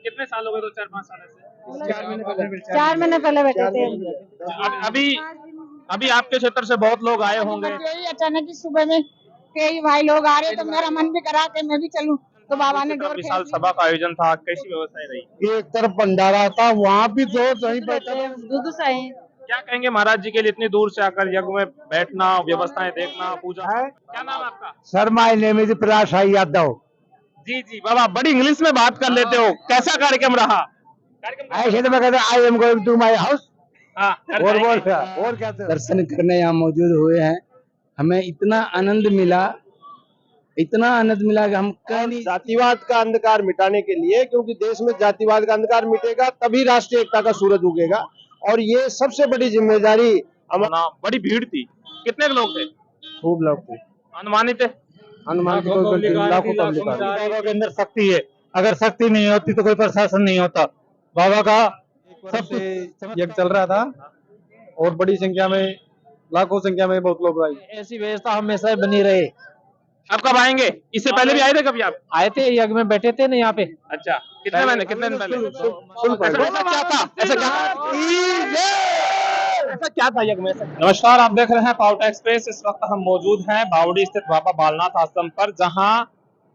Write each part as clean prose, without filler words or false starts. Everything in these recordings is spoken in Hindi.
कितने साल हो गए? 2-4-5 साल से। 4 महीने पहले बैठे थे। अभी अभी आपके क्षेत्र से बहुत लोग आए होंगे। यही अचानक ही सुबह में कई भाई लोग आ रहे तो मेरा मन भी करा कि मैं भी चलूं, तो बाबा ने डोर विशाल सभा का आयोजन था, कैसी व्यवस्थाएं रही? एक तरफ भंडारा था, वहाँ भी दो सही बैठा था। दूध से क्या कहेंगे महाराज जी के लिए इतनी दूर से आकर यज्ञ में बैठना, व्यवस्थाएं देखना, पूजा? क्या नाम है आपका? शर्मा नेम इज प्रयास यादव। जी जी बाबा, बड़ी इंग्लिश में बात कर लेते हो, कैसा कार्यक्रम रहा? ऐसे तो मैं कहता I am going to my house. हाँ, और क्या दर्शन करने यहाँ मौजूद हुए हैं। हमें इतना आनंद मिला कि हम कह नहीं। जातिवाद का अंधकार मिटाने के लिए, क्योंकि देश में जातिवाद का अंधकार मिटेगा तभी राष्ट्रीय एकता का सूरज उगेगा, और ये सबसे बड़ी जिम्मेदारी हमारा। बड़ी भीड़ थी, कितने लोग थे? खूब लोग थे, अनुमानित है अनुमान लाखों पब्लिक। बाबा के अंदर शक्ति है, अगर शक्ति नहीं होती तो कोई प्रशासन नहीं होता। बाबा का सब यज्ञ चल रहा था और बड़ी संख्या में, लाखों संख्या में बहुत लोग आए। ऐसी व्यवस्था हमेशा बनी रहे। अब कब आएंगे? इससे पहले भी आए थे कभी आप? आए थे, यज्ञ में बैठे थे ना यहाँ पे। अच्छा, कितने दिन पहले? ऐसा क्या था? ऐसा क्या था यज्ञ में? नमस्कार, आप देख रहे हैं पावटा एक्सप्रेस। इस वक्त हम मौजूद हैं बावड़ी स्थित बाबा बालनाथ आश्रम पर, जहां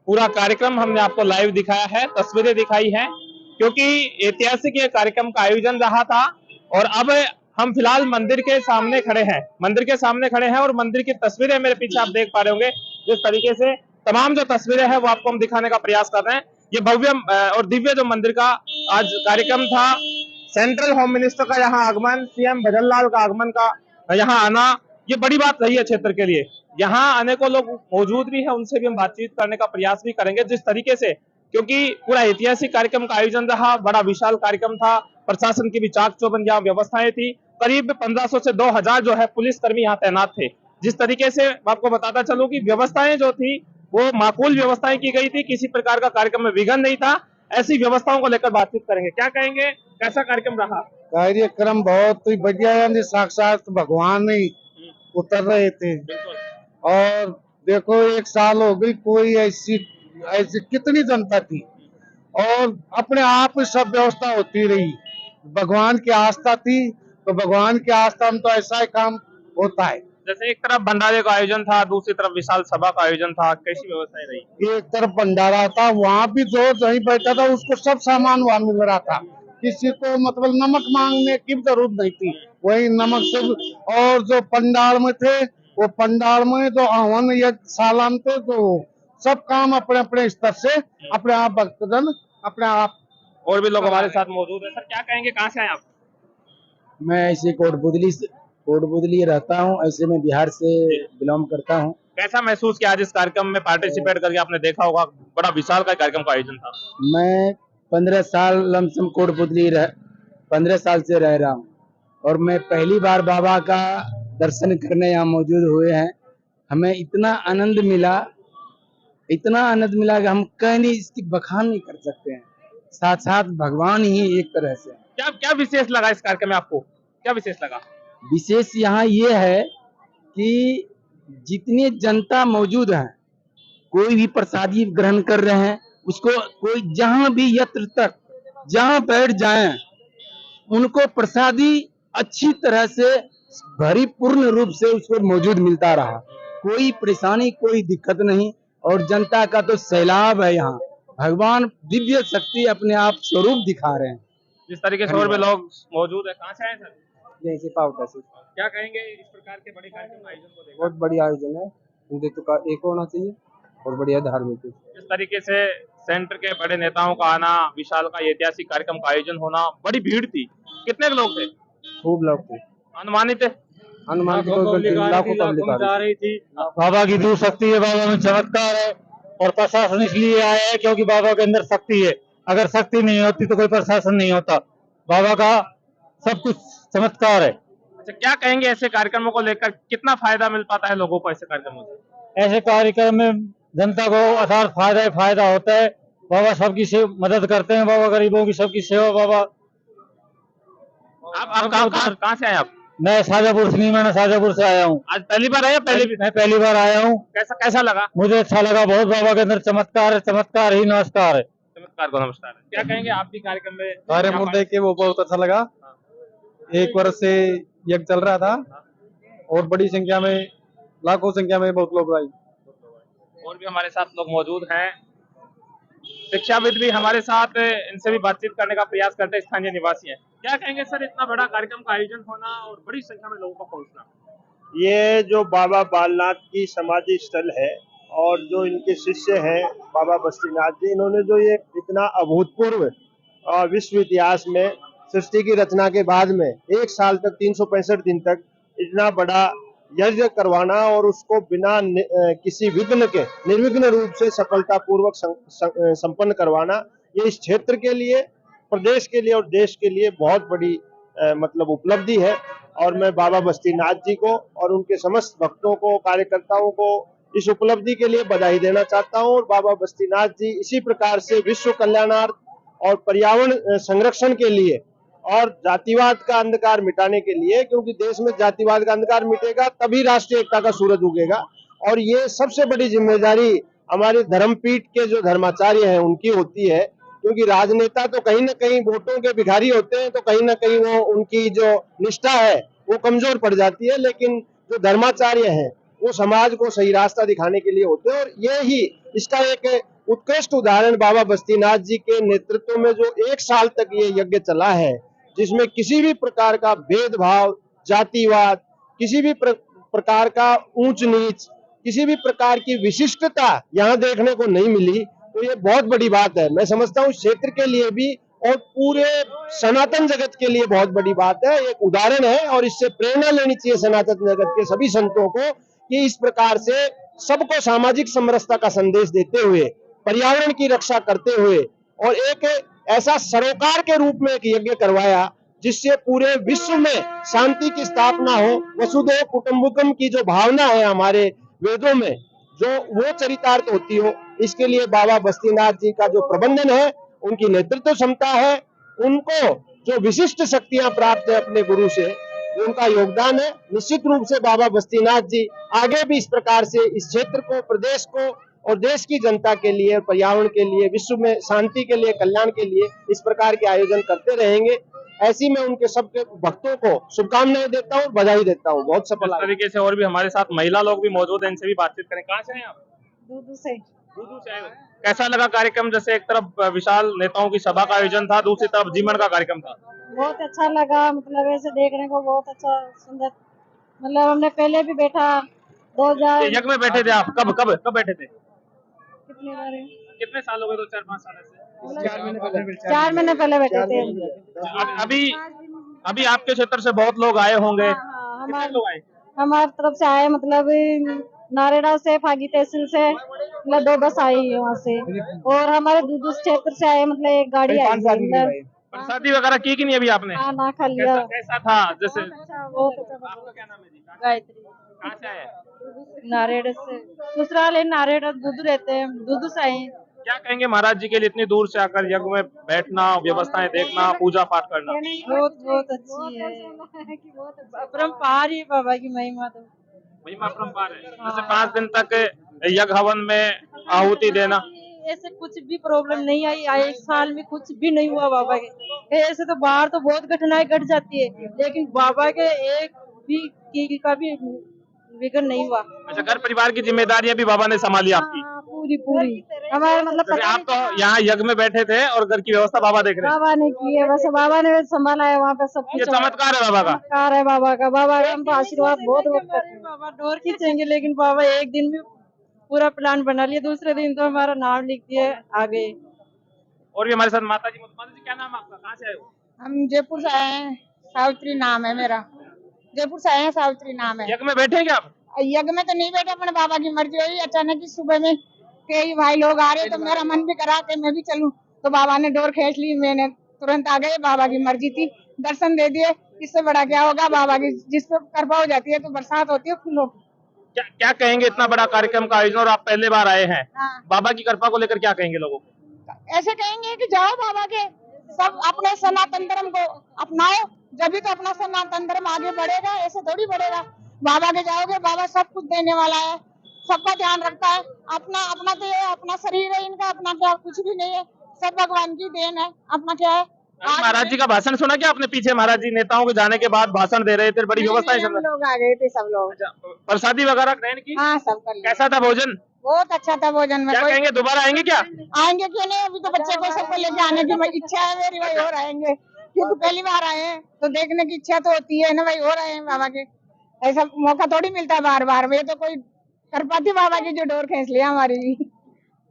पूरा कार्यक्रम हमने आपको लाइव दिखाया है, तस्वीरें दिखाई हैं, क्योंकि ऐतिहासिक ये कार्यक्रम का आयोजन रहा था। और अब हम फिलहाल मंदिर के सामने खड़े हैं और मंदिर की तस्वीरें मेरे पीछे आप देख पा रहे होंगे। जिस तरीके से तमाम जो तस्वीरें हैं वो आपको हम दिखाने का प्रयास कर रहे हैं। ये भव्य और दिव्य जो मंदिर का आज कार्यक्रम था, सेंट्रल होम मिनिस्टर का यहाँ आगमन, सीएम भजन लाल का आगमन का यहाँ आना, ये बड़ी बात रही है क्षेत्र के लिए। यहाँ अनेकों लोग मौजूद भी हैं, उनसे भी हम बातचीत करने का प्रयास भी करेंगे। जिस तरीके से, क्योंकि पूरा ऐतिहासिक कार्यक्रम का आयोजन रहा, बड़ा विशाल कार्यक्रम था, प्रशासन की भी चाक चौबंद यहाँ व्यवस्थाएं थी। करीब 1500 से 2000 जो है पुलिसकर्मी यहाँ तैनात थे। जिस तरीके से मैं आपको बताता चलूं कि व्यवस्थाएं जो थी वो माकूल व्यवस्थाएं की गई थी, किसी प्रकार का कार्यक्रम में विघ्न नहीं था। ऐसी व्यवस्थाओं को लेकर बातचीत करेंगे। क्या कहेंगे, कैसा कार्यक्रम रहा? कार्यक्रम बहुत ही बढ़िया, यानी साक्षात भगवान ही उतर रहे थे। और देखो, एक साल हो गई, कोई ऐसी कितनी जनता थी और अपने आप सब व्यवस्था होती रही। भगवान की आस्था थी, तो भगवान की आस्था में तो ऐसा ही काम होता है। जैसे एक तरफ भंडारे का आयोजन था, दूसरी तरफ विशाल सभा का आयोजन था, कैसी व्यवस्थाएं रही? एक तरफ भंडारा था, वहाँ भी जो जहीं बैठा था उसको सब सामान वहाँ मिल रहा था। किसी को मतलब नमक मांगने की जरूरत नहीं थी, वही नमक सब। और जो पंडाल में थे, वो पंडाल में जो हवन या सालान थे, तो सब काम अपने अपने स्तर से अपने आप भक्तजन अपने आप। और भी लोग हमारे साथ मौजूद है। सर, क्या कहेंगे, कहाँ से आए आप? मैं ऐसे कोटबुदली रहता हूँ, ऐसे में बिहार से बिलोंग करता हूँ। कैसा महसूस किया आज इस कार्यक्रम में पार्टिसिपेट करके? आपने देखा होगा बड़ा विशाल का कार्यक्रम का आयोजन था। मैं 15 साल लमसम कोटबुदली 15 साल से रह रहा हूँ और मैं पहली बार बाबा का दर्शन करने यहाँ मौजूद हुए हैं। हमें इतना आनंद मिला कि हम कह नहीं, इसकी बखान नहीं कर सकते हैं। साथ भगवान ही एक तरह से। क्या क्या विशेष लगा इस कार्यक्रम में आपको? क्या विशेष लगा? विशेष यहाँ ये है कि जितनी जनता मौजूद है, कोई भी प्रसादी ग्रहण कर रहे हैं, उसको कोई जहां भी यत्र तक जहां बैठ जाएं, उनको प्रसादी अच्छी तरह से भरीपूर्ण रूप से उसको मौजूद मिलता रहा। कोई परेशानी, कोई दिक्कत नहीं। और जनता का तो सैलाब है यहाँ। भगवान दिव्य शक्ति अपने आप स्वरूप दिखा रहे हैं। जिस तरीके से और भी लोग मौजूद है। कहाँ से आए सर? यहीं से पावटा से। क्या कहेंगे इस प्रकार के बड़े कार्यक्रम आयोजन को देखकर? बहुत बढ़िया आयोजन है, हिंदुत्व का एक होना चाहिए और बढ़िया धार्मिक। जिस तरीके से सेंटर के बड़े नेताओं का आना, विशाल का ऐतिहासिक कार्यक्रम का आयोजन होना, बड़ी भीड़ थी, कितने लोग थे? खूब लोग थे, अनुमानित है लाखों पब्लिक आ रही थी। बाबा की दूर शक्ति है, बाबा में चमत्कार है और प्रशासन इसलिए आया है क्योंकि बाबा के अंदर शक्ति है। अगर शक्ति नहीं होती तो कोई प्रशासन नहीं होता। बाबा का सब कुछ चमत्कार है। अच्छा, क्या कहेंगे ऐसे कार्यक्रमों को लेकर, कितना फायदा मिल पाता है लोगों को ऐसे कार्यक्रमों से? ऐसे कार्यक्रम में जनता को अर्थात फायदा होता है। बाबा सबकी मदद करते हैं, बाबा गरीबों की सबकी सेवा। बाबा आप कहाँ से आए आप? मैं शाजापुर से आया हूँ। आज पहली बार आया? मैं पहली बार आया हूँ। कैसा लगा? मुझे अच्छा लगा बहुत। बाबा के अंदर चमत्कार है, चमत्कार ही नमस्कार है। चमत्कार को नमस्कार। क्या कहेंगे आप भी कार्यक्रम में? कार्यक्रम देख के वो बहुत अच्छा लगा। एक वर्ष से यज्ञ चल रहा था और बड़ी संख्या में, लाखों संख्या में बहुत लोग आए। और भी हमारे साथ लोग मौजूद हैं, शिक्षाविद भी हमारे साथ, इनसे भी बातचीत करने का प्रयास करते हैं। स्थानीय निवासी हैं। क्या कहेंगे सर, इतना बड़ा कार्यक्रम का आयोजन होना और बड़ी संख्या में लोगों का पहुंचना? ये जो बाबा बालनाथ की समाधि स्थल है और जो इनके शिष्य हैं बाबा बस्तीनाथ जी, इन्होंने जो ये इतना अभूतपूर्व विश्व इतिहास में सृष्टि की रचना के बाद में एक साल तक 365 दिन तक इतना बड़ा यज्ञ करवाना और उसको बिना किसी विघ्न के निर्विघ्न रूप से सफलता पूर्वक संपन्न करवाना, ये इस क्षेत्र के लिए, प्रदेश के लिए और देश के लिए बहुत बड़ी मतलब उपलब्धि है। और मैं बाबा बस्तीनाथ जी को और उनके समस्त भक्तों को, कार्यकर्ताओं को इस उपलब्धि के लिए बधाई देना चाहता हूं। और बाबा बस्तीनाथ जी इसी प्रकार से विश्व कल्याणार्थ और पर्यावरण संरक्षण के लिए और जातिवाद का अंधकार मिटाने के लिए, क्योंकि देश में जातिवाद का अंधकार मिटेगा तभी राष्ट्रीय एकता का सूरज उगेगा। और ये सबसे बड़ी जिम्मेदारी हमारे धर्मपीठ के जो धर्माचार्य हैं उनकी होती है, क्योंकि राजनेता तो कहीं ना कहीं वोटों के भिखारी होते हैं, तो कहीं ना कहीं वो उनकी जो निष्ठा है वो कमजोर पड़ जाती है, लेकिन जो धर्माचार्य हैं वो समाज को सही रास्ता दिखाने के लिए होते हैं। और ये ही इसका एक उत्कृष्ट उदाहरण बाबा बस्तीनाथ जी के नेतृत्व में जो एक साल तक ये यज्ञ चला है, जिसमें किसी भी प्रकार का भेदभाव, जातिवाद, किसी भी प्रकार का ऊंच नीच, किसी भी प्रकार की विशिष्टता यहाँ देखने को नहीं मिली, तो ये बहुत बड़ी बात है। मैं समझता हूँ क्षेत्र के लिए भी और पूरे सनातन जगत के लिए बहुत बड़ी बात है, एक उदाहरण है। और इससे प्रेरणा लेनी चाहिए सनातन जगत के सभी संतों को कि इस प्रकार से सबको सामाजिक समरसता का संदेश देते हुए, पर्यावरण की रक्षा करते हुए और एक ऐसा सरोकार के रूप में एक यज्ञ करवाया जिससे पूरे विश्व में शांति की स्थापना हो। वसुधैव कुटुंबकम की जो भावना है हमारे वेदों में, जो वो चरितार्थ होती हो, इसके लिए बाबा बस्तीनाथ जी का जो प्रबंधन है, उनकी नेतृत्व क्षमता है, उनको जो विशिष्ट शक्तियां प्राप्त है अपने गुरु से, उनका योगदान है। निश्चित रूप से बाबा बस्तीनाथ जी आगे भी इस प्रकार से इस क्षेत्र को, प्रदेश को और देश की जनता के लिए, पर्यावरण के लिए, विश्व में शांति के लिए, कल्याण के लिए इस प्रकार के आयोजन करते रहेंगे। ऐसी मैं उनके सबके भक्तों को शुभकामनाएं देता हूँ, बधाई देता हूँ। बहुत सफल तरीके से। और भी हमारे साथ महिला लोग भी मौजूद हैं, इनसे भी बातचीत करें। कहाँ से हैं आप? दूध से। दूदू से आए हो। कैसा लगा कार्यक्रम? जैसे एक तरफ विशाल नेताओं की सभा का आयोजन था, दूसरी तरफ जीवन का कार्यक्रम था। बहुत अच्छा लगा, मतलब ऐसे देखने को बहुत अच्छा सुंदर, मतलब हमने पहले भी बैठा 2000 यज्ञ में बैठे थे आप? कब कब कब बैठे थे? कितनी बार है? कितने साल हो गए? 2-4-5 साल से? 4 महीने पहले बैठे थे। अभी आपके क्षेत्र से बहुत लोग आए होंगे। हमारे लोग आए? हमारी तरफ से आए, मतलब नारेड़ा से, फागी तहसील से, मतलब 2 बस आई है वहाँ से। और हमारे दूध क्षेत्र से आए, मतलब एक गाड़ी आई है। प्रसादी वगैरह की कि नहीं अभी आपने? हाँ, ना खा लिया। कैसा था? जैसे बहुत अच्छा। आपका क्या नाम है जी? गायत्री। कहाँ से आए? नारेड़ से। दूसरा ले नारेड़ दूध रहते हैं, दूध से आए। क्या कहेंगे महाराज जी के लिए इतनी दूर से आकर यज्ञ में बैठना, व्यवस्थाएं देखना, पूजा पाठ करना? बहुत बहुत अच्छी है, अपरंपार ही बाबा की महिमा तो। महिमा अपरंपार है। जैसे 5 दिन तक यज्ञ हवन में आहुति देना, ऐसे कुछ भी प्रॉब्लम नहीं आई। एक साल में कुछ भी नहीं हुआ बाबा के। ऐसे तो बाहर तो बहुत घटनाएं घट जाती है, लेकिन बाबा के एक भी का भी विघ्न नहीं हुआ। अच्छा, घर परिवार की जिम्मेदारियां भी बाबा ने संभाली आपकी? पूरी पूरी हमारे, मतलब आप तो यहाँ यज्ञ में बैठे थे और घर की व्यवस्था बाबा देख रहे हैं। बाबा ने की है, बस बाबा ने संभाला है वहाँ पे सब ये कुछ। चमत्कार है बाबा का। चमत्कार है बाबा का। बाबा का हम तो आशीर्वाद बहुत बाबा डोर खींचेंगे, लेकिन बाबा एक दिन में पूरा प्लान बना लिया, दूसरे दिन तो हमारा नाम लिख दिया आगे। और भी हमारे साथ माता जी। माता जी, क्या नाम है आपका? कहाँ से आए हो? हम जयपुर से आए हैं, सावित्री नाम है मेरा। जयपुर से आए हैं, सावित्री नाम है। यज्ञ में बैठे हैं क्या आप? यज्ञ में तो नहीं बैठे, अपने बाबा की मर्जी हुई। अचानक ही सुबह में कई भाई लोग आ रहे, तो मेरा मन भी करा कि मैं भी चलूं, तो बाबा ने डोर खींच ली, मैंने तुरंत आ गए। बाबा की मर्जी थी, दर्शन दे दिए, इससे बड़ा क्या होगा। बाबा की जिस पे कृपा हो जाती है तो बरसात होती है फूलों की। क्या कहेंगे इतना बड़ा कार्यक्रम का आयोजन और आप पहले बार आए हैं? हाँ। बाबा की कृपा को लेकर क्या कहेंगे लोगों को? ऐसे कहेंगे कि जाओ बाबा के, सब अपने सनातन धर्म को अपनाओ, जब भी तो अपना सनातन धर्म आगे बढ़ेगा, ऐसे थोड़ी बढ़ेगा। बाबा के जाओगे, बाबा सब कुछ देने वाला है, सबका ध्यान रखता है। अपना तो ये अपना शरीर है इनका, अपना क्या कुछ भी नहीं है। सब भगवान की देन है, अपना क्या है। अभी महाराज जी का भाषण सुना क्या आपने? पीछे महाराज जी नेताओं के जाने के बाद भाषण दे रहे थे, बड़ी व्यवस्थाएं चल हम रही। लोग आ गए थे सब लोग। अच्छा, प्रसादी वगैरह ग्रहण की? हाँ, सब कर लिया। कैसा था भोजन? बहुत अच्छा था भोजन में। क्या कोई कहेंगे, दोबारा आएंगे क्या? आएंगे क्यों नहीं, अभी तो बच्चे को सबको लेके आने की इच्छा है मेरी, भाई और आएंगे क्योंकि पहली बार आए हैं तो देखने की इच्छा तो होती है ना भाई, और आए हैं बाबा के। ऐसा मौका थोड़ी मिलता है बार बार, ये तो कोई कर पाती बाबा की जो डोर खींच लिया हमारी।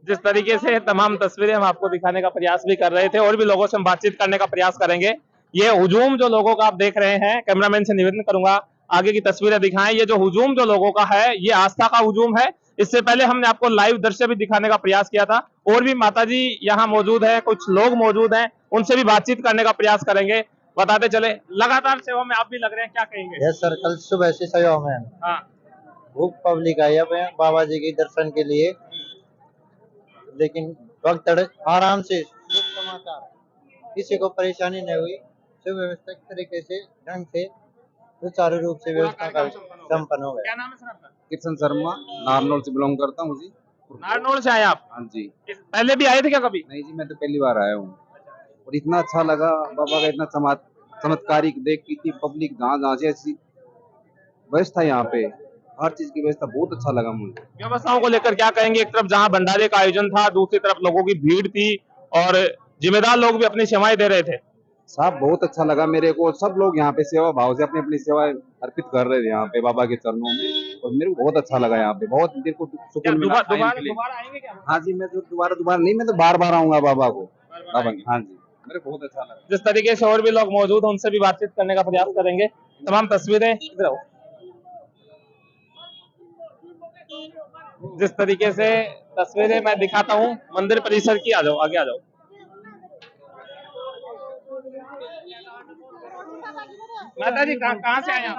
जिस तरीके से तमाम तस्वीरें हम आपको दिखाने का प्रयास भी कर रहे थे और भी लोगों से हम बातचीत करने का प्रयास करेंगे। ये हुजूम जो लोगों का आप देख रहे हैं, कैमरामैन से निवेदन करूंगा आगे की तस्वीरें दिखाएं। ये जो हुजूम जो लोगों का है, ये आस्था का हुजूम है। इससे पहले हमने आपको लाइव दृश्य भी दिखाने का प्रयास किया था। और भी माताजी यहाँ मौजूद है, कुछ लोग मौजूद हैं, उनसे भी बातचीत करने का प्रयास करेंगे। बताते चले, लगातार सेवा में आप भी लग रहे हैं, क्या कहेंगे? यस सर, कल सुबह से सेवा में हाँ, खूब पब्लिक आई है बाबा जी के दर्शन के लिए, लेकिन वक्त आराम से शुभ समाचार, किसी को परेशानी नहीं हुई। सुव्यवस्थित तरीके से ढंग से सुचारू रूप से व्यवस्था का संपन्न हो गया। क्या नाम है सर आपका? किशन शर्मा, नारनौल से बिलोंग करता हूँ जी। नारनौल से आए आप? हाँ जी। पहले भी आए थे क्या कभी? नहीं जी, मैं तो पहली बार आया हूँ और इतना अच्छा लगा बाबा का, इतना चमत्कारिक देख की थी पब्लिक, जहाँ जहाँ से ऐसी व्यवस्था, यहाँ पे हर चीज की व्यवस्था बहुत अच्छा लगा मुझे। व्यवस्थाओं को लेकर क्या कहेंगे? एक तरफ जहां भंडारे का आयोजन था, दूसरी तरफ लोगों की भीड़ थी और जिम्मेदार लोग भी अपनी सेवाएं दे रहे थे। साहब बहुत अच्छा लगा मेरे को, सब लोग यहाँ पे सेवा भाव से अपनी अपनी सेवाएं अर्पित कर रहे थे यहाँ पे बाबा के चरणों में, और मेरे को बहुत अच्छा लगा यहाँ पे, बहुत दिल को सुकून मिला। दोबारा आएंगे क्या? हाँ जी, मैं तो दोबारा नहीं, मैं तो बार बार आऊंगा बाबा को। हाँ जी, मेरे को बहुत अच्छा लगा। जिस तरीके से और भी लोग मौजूद हैं, उनसे भी बातचीत करने का प्रयास करेंगे। तमाम तस्वीरें इधर आओ। जिस तरीके से तस्वीरें मैं दिखाता हूँ मंदिर परिसर की, आ जाओ, आगे आ जाओ। माता जी कहाँ से आए आप?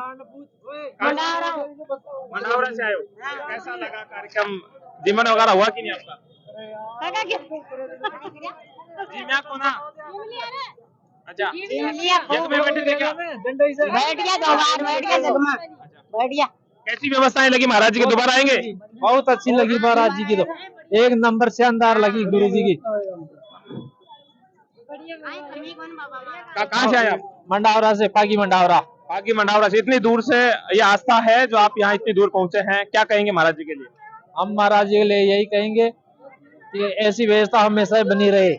मंडावरा से आए हो। कैसा लगा कार्यक्रम? जीवन वगैरह हुआ कि नहीं आपका? जी मैं को ना। अच्छा, एक में बैठे थे क्या? बैठ गया, 2 बार बैठ गया, जगमा बैठ गया। कैसी व्यवस्थाएं लगी महाराज जी की? दोबारा आएंगे? बहुत अच्छी लगी महाराज जी की, तो एक नंबर शानदार लगी गुरु जी की। कहाँ से आए आप? मंडावरा से, पागी मंडावरा। बाकी मंडावरा से इतनी दूर से ये आस्था है जो आप यहाँ इतनी दूर पहुंचे हैं, क्या कहेंगे महाराज जी के लिए? हम महाराज जी के लिए यही कहेंगे कि ऐसी व्यवस्था हमेशा बनी रहे।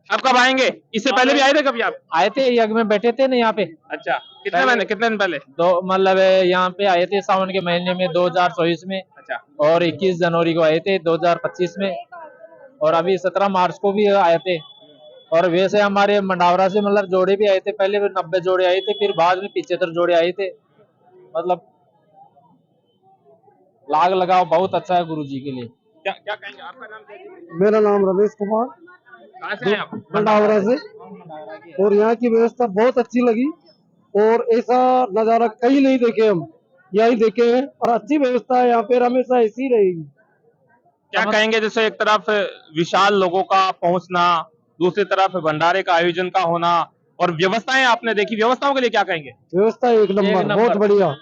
अब कब आएंगे? इससे पहले भी आए थे कभी आप? आए थे, यज्ञ में बैठे थे ना यहाँ पे। अच्छा, कितने दिन पहले? मतलब यहाँ पे आए थे सावन के महीने में 2024 में। अच्छा, और 21 जनवरी को आए थे 2025 में, और अभी 17 मार्च को भी आए थे। और वैसे हमारे मंडावरा से मतलब जोड़े भी आए थे, पहले 90 जोड़े आए थे, फिर बाद में 75 जोड़े आए थे। मतलब लाग लगाओ बहुत अच्छा है गुरु जी के लिए। क्या कहेंगे? आपका नाम क्या है? मेरा नाम रमेश कुमार, कहाँ से हैं आप? मंडावरा से। और यहाँ की व्यवस्था बहुत अच्छी लगी और ऐसा नजारा कहीं नहीं देखे, हम यही देखे हैं, और अच्छी व्यवस्था है यहाँ पे, हमेशा ऐसी रहेगी। क्या कहेंगे? जैसे एक तरफ विशाल लोगों का पहुंचना, दूसरी तरफ भंडारे का आयोजन का होना, और व्यवस्थाएं आपने देखी, व्यवस्थाओं के लिए क्या कहेंगे? व्यवस्था एक नंबर, बहुत बढ़िया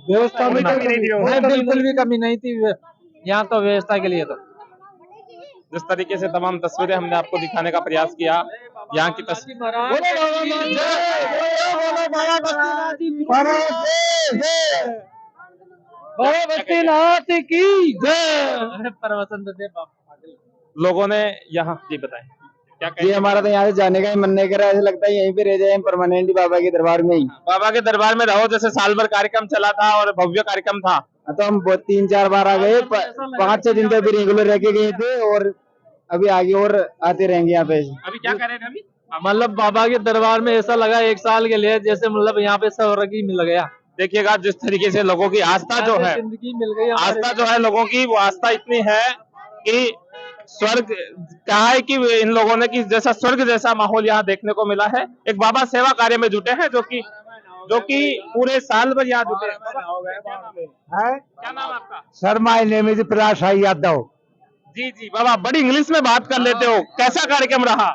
व्यवस्था में बिल्कुल भी कमी नहीं थी यहाँ तो व्यवस्था के लिए। तो जिस तरीके से तमाम तस्वीरें हमने आपको दिखाने का प्रयास किया, यहाँ की लोगों ने यहाँ जी बताएं क्या ये हमारा तो यहाँ से जाने का ही मन नहीं कर रहा है, ऐसा लगता है यहीं पे रह जाए परमानेंट बाबा के दरबार में ही। बाबा के दरबार में रहो, जैसे साल भर कार्यक्रम चला था और भव्य कार्यक्रम था। तो हम 3-4 बार आ गए, 5-6 दिन तो अभी रेगुलर रह के गए थे, और अभी आगे और आते रहेंगे यहाँ पे। अभी क्या कर रहे थे? अभी मतलब बाबा के दरबार में ऐसा लगा 1 साल के लिए जैसे मतलब यहाँ पे स्वर्ग ही मिल गया। देखिएगा जिस तरीके से लोगों की आस्था जो है, जिंदगी मिल गई, आस्था जो है लोगों की, वो आस्था इतनी है कि स्वर्ग कहा है कि इन लोगों ने कि जैसा स्वर्ग जैसा माहौल यहाँ देखने को मिला है। एक बाबा सेवा कार्य में जुटे हैं जो कि पूरे साल भर यहाँ जुटे हैं। क्या नाम आपका? Sir, my name is Prakash Yadav. जी जी बाबा, बड़ी इंग्लिश में बात कर लेते हो, कैसा कार्यक्रम रहा?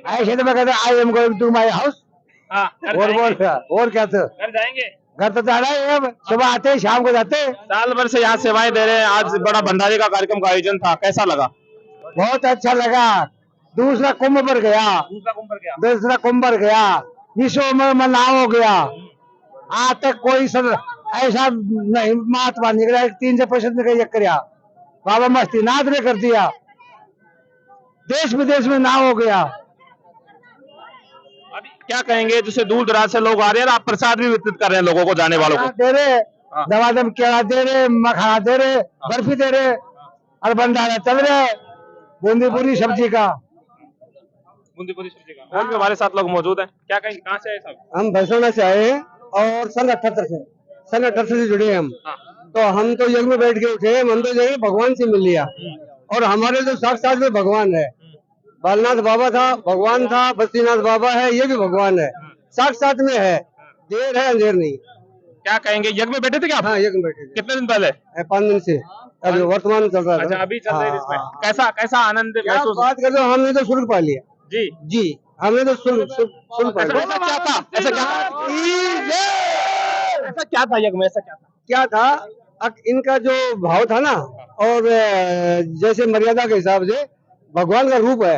ऐसे तो मैं कहता I am going to my house. हाँ, और क्या तो घर जाएंगे? घर तो जाना है, अब सुबह आते हैं, शाम को जाते हैं। साल भर से यहाँ सेवाएं दे रहे हैं, आज बड़ा भंडारे का कार्यक्रम का आयोजन था, कैसा लगा? बहुत अच्छा लगा, दूसरा कुंभ पर गया, दूसरा कुंभ पर गया। दूसरा कुंभ पर गया, विश्व में मनाव हो गया। आज तक कोई ऐसा नहीं महात्मा निकला 300% में कहीं कर बाबा मस्तीनाथ ने कर दिया, देश विदेश में नाम हो गया। अभी क्या कहेंगे, जैसे दूर दराज से लोग आ रहे हैं और आप प्रसाद भी वितरित कर रहे हैं लोगों को, जाने वालों को? दे रहे, दवा दम केला दे रहे, मखाना दे रहे, बर्फी दे रहे और भंडारा चल रहे बूंदी पूरी सब्जी का। बूंदीपुरी सब्जी का। और भी हमारे साथ लोग मौजूद हैं, क्या कहेंगे, कहाँ से आए सब? हम भैंसोना से आए हैं और सन 78 से जुड़े हैं हम। तो हम तो यज्ञ में बैठ के उठे, हम तो जगह भगवान से मिल लिया। और हमारे जो साक्षात में भगवान है, बालनाथ बाबा था भगवान था, बद्रीनाथ बाबा है ये भी भगवान है, साक्षात में है, देर है अंधेर नहीं। क्या कहेंगे, यज्ञ में बैठे थे क्या आप? हाँ यज्ञ में बैठे थे। कितने दिन पहले? 5 दिन से, अभी वर्तमान चल रहा था। अच्छा, अभी चल रहे हैं इसमें। कैसा कैसा आनंद क्या महसूस? बात कर रहे हो, हमने तो सुर्ग पा लिया जी जी, हमने तो सुर्ग पा ऐसा लिया। क्या था, ऐसा क्या था, ऐसा क्या था यज्ञ में, ऐसा क्या था? क्या था, इनका जो भाव था ना, और जैसे मर्यादा के हिसाब से भगवान का रूप है,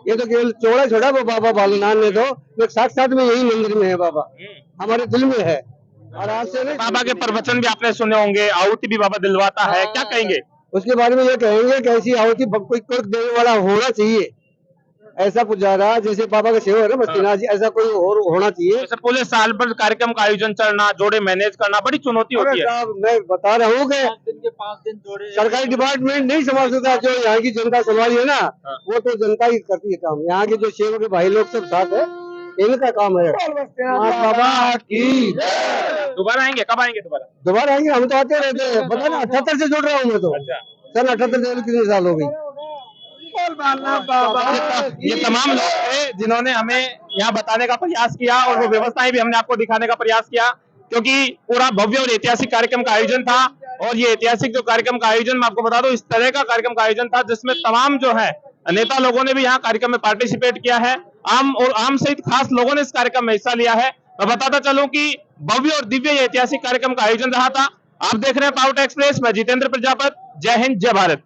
ये तो केवल चौड़ा छोड़ा वो बाबा बालनाथ ने तो साक्षात में यही मंदिर में है, बाबा हमारे दिल में है। और आज से नहीं, बाबा के प्रवचन भी आपने सुने होंगे, आहुति भी बाबा दिलवाता है, क्या कहेंगे? उसके बारे में ये कहेंगे कि ऐसी आहुति कोई देने वाला होना चाहिए, ऐसा पुजारा जैसे बाबा का सेवा है ना बस्तीनाथ जी, ऐसा कोई और होना चाहिए। जैसे पूरे साल भर कार्यक्रम का आयोजन करना, जोड़े मैनेज करना बड़ी चुनौती होती है। मैं बता रहा हूँ कि 5 दिन जोड़े सरकारी डिपार्टमेंट नहीं संभाल सकता, जो यहाँ की जनता संभाली है ना, वो तो जनता ही करती है काम। यहाँ के जो सेवक के भाई लोग सब साथ है, इनका काम है। बाबा की दोबारा आएंगे, कब आएंगे दोबारा? दोबारा आएंगे, हम तो आते रहते हैं, पता ना 78 से जुड़ रहा हूँ मैं तो। सन 78 से कितने साल हो गई। ये तमाम लोग थे जिन्होंने हमें यहाँ बताने का प्रयास किया और वो व्यवस्थाएं भी हमने आपको दिखाने का प्रयास किया, क्योंकि पूरा भव्य और ऐतिहासिक कार्यक्रम का आयोजन था। और ये ऐतिहासिक जो कार्यक्रम का आयोजन, मैं आपको बता दूं, इस तरह का कार्यक्रम का आयोजन था जिसमें तमाम जो है नेता लोगों ने भी यहाँ कार्यक्रम में पार्टिसिपेट किया है। आम सहित खास लोगों ने इस कार्यक्रम में हिस्सा लिया है। मैं बताता चलूं कि भव्य और दिव्य ये ऐतिहासिक कार्यक्रम का आयोजन रहा था। आप देख रहे हैं पावरटेक एक्सप्रेस, मैं जितेंद्र प्रजापत। जय हिंद, जय भारत।